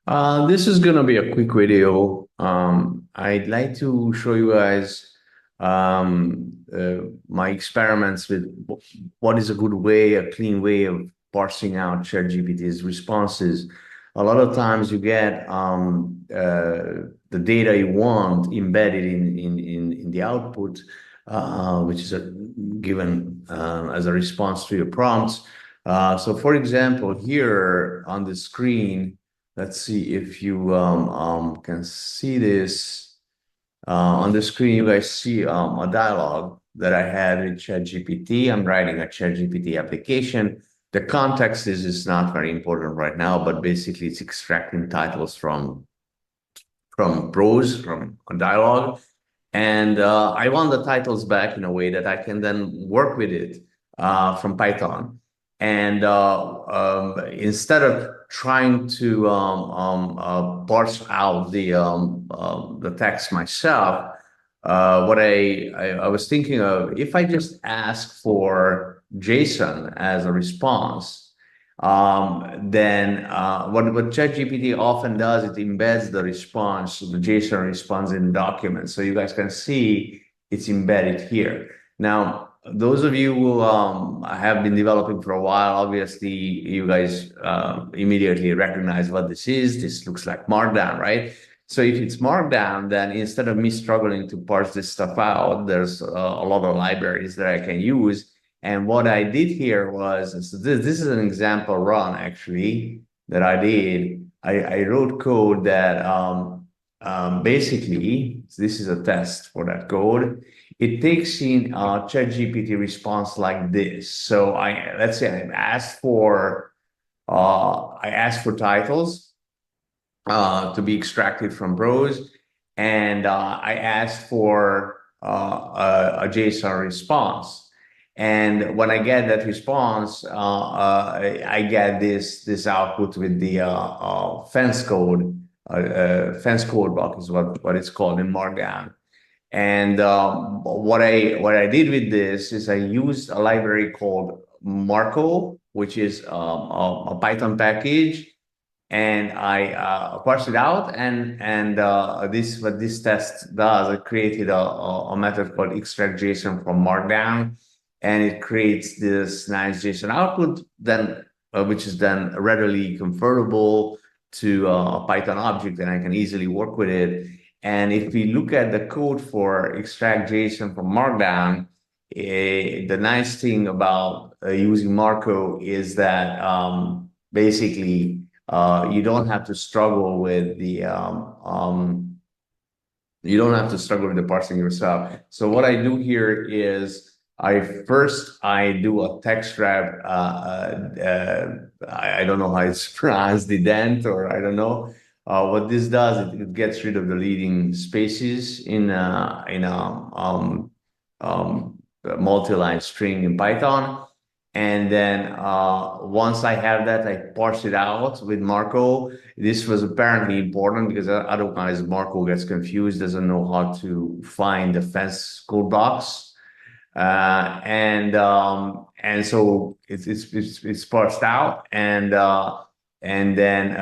This is going to be a quick video. I'd like to show you guys my experiments with what is a good way, a clean way of parsing out ChatGPT's responses. A lot of times you get the data you want embedded in the output, which is given as a response to your prompts. So for example, here on the screen, let's see if you can see this on the screen. You guys see a dialogue that I had with ChatGPT. I'm writing a ChatGPT application. The context is not very important right now, but basically it's extracting titles from prose, from a dialogue. And I want the titles back in a way that I can then work with it from Python. And instead of trying to parse out the text myself, what I was thinking of, if I just ask for JSON as a response, then what ChatGPT often does, it embeds the response, the JSON response in documents. So you guys can see it's embedded here. Now, those of you who have been developing for a while, obviously you guys immediately recognize what this is. This looks like Markdown, right? So if it's Markdown, then instead of me struggling to parse this stuff out, there's a lot of libraries that I can use. And what I did here was, so this is an example run actually that I did. I wrote code that basically, this is a test for that code. It takes in ChatGPT response like this. So let's say I asked for titles to be extracted from prose, and I asked for a JSON response. And when I get that response, I get this output with the fence code. Fence code block is what it's called in Markdown. And what I did with this is I used a library called Marco, which is a Python package, and I parsed it out. And this what this test does, I created a method called extract JSON from Markdown, and it creates this nice JSON output, then which is then readily convertible to a Python object, and I can easily work with it. And if we look at the code for extract JSON from Markdown, the nice thing about using Marco is that basically you don't have to struggle with the parsing yourself. So what I do here is I do a text wrap. I don't know how it's pronounced, the dent, or I don't know. What this does, it gets rid of the leading spaces in a multi-line string in Python. And then once I have that, I parse it out with Marco. This was apparently important because otherwise Marco gets confused, doesn't know how to find the fence code box. And so it's parsed out, and then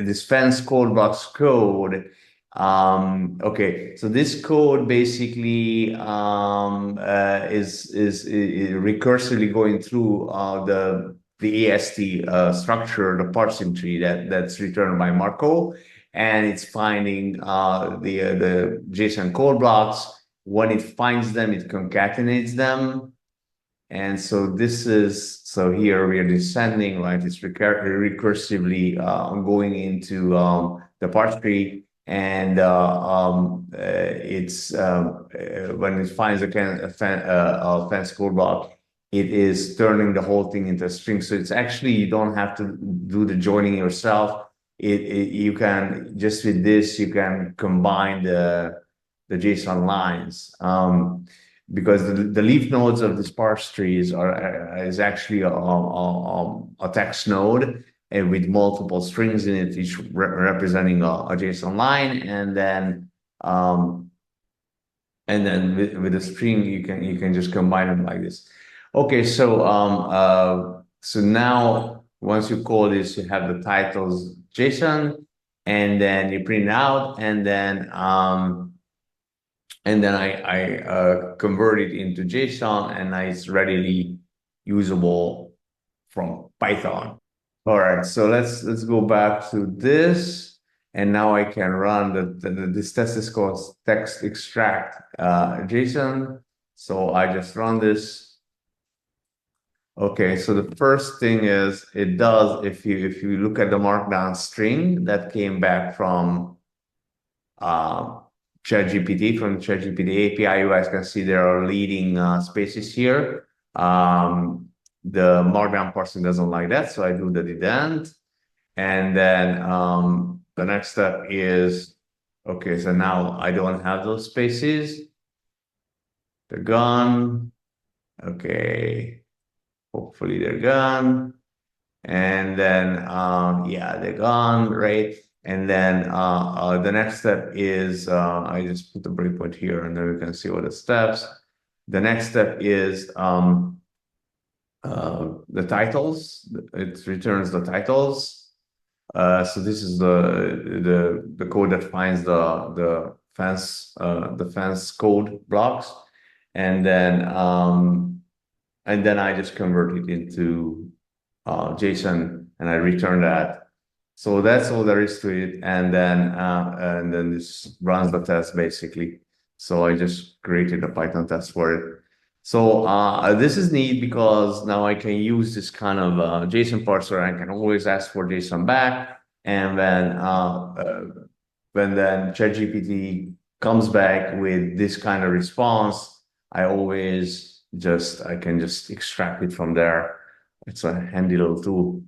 this fence code box code. Okay, so this code basically is recursively going through the AST structure, the parsing tree that's returned by Marco, and it's finding the JSON code blocks. When it finds them, it concatenates them. And so here we are descending, right? It's recursively going into the parse tree, and it's when it finds a fence code block, it is turning the whole thing into a string. So it's actually, you don't have to do the joining yourself. You can just with this, you can combine the JSON lines. Because the leaf nodes of the sparse trees is actually a text node, and with multiple strings in it, each representing a JSON line, and then with a string you can just combine them like this. Okay, so so now once you call this, you have the titles JSON, and then you print it out, and then I convert it into JSON, and it's readily usable from Python. All right, so let's go back to this, and now I can run this test is called text extract JSON. So I just run this. Okay, so the first thing is it does, if you look at the markdown string that came back from ChatGPT, from the ChatGPT API, you guys can see there are leading spaces here. The markdown parsing doesn't like that, so I do the didn't. And then the next step is, okay, so now I don't have those spaces. They're gone. Okay. Hopefully they're gone. And then, yeah, they're gone, right? And then the next step is, I just put the breakpoint here, and then we can see what the steps. The next step is the titles. It returns the titles. So this is the code that finds the fence code blocks, and then I just convert it into JSON, and I return that. So that's all there is to it. And then this runs the test basically. So I just created a Python test for it. So this is neat because now I can use this kind of JSON parser. I can always ask for JSON back, and when then ChatGPT comes back with this kind of response, I can just extract it from there. It's a handy little tool.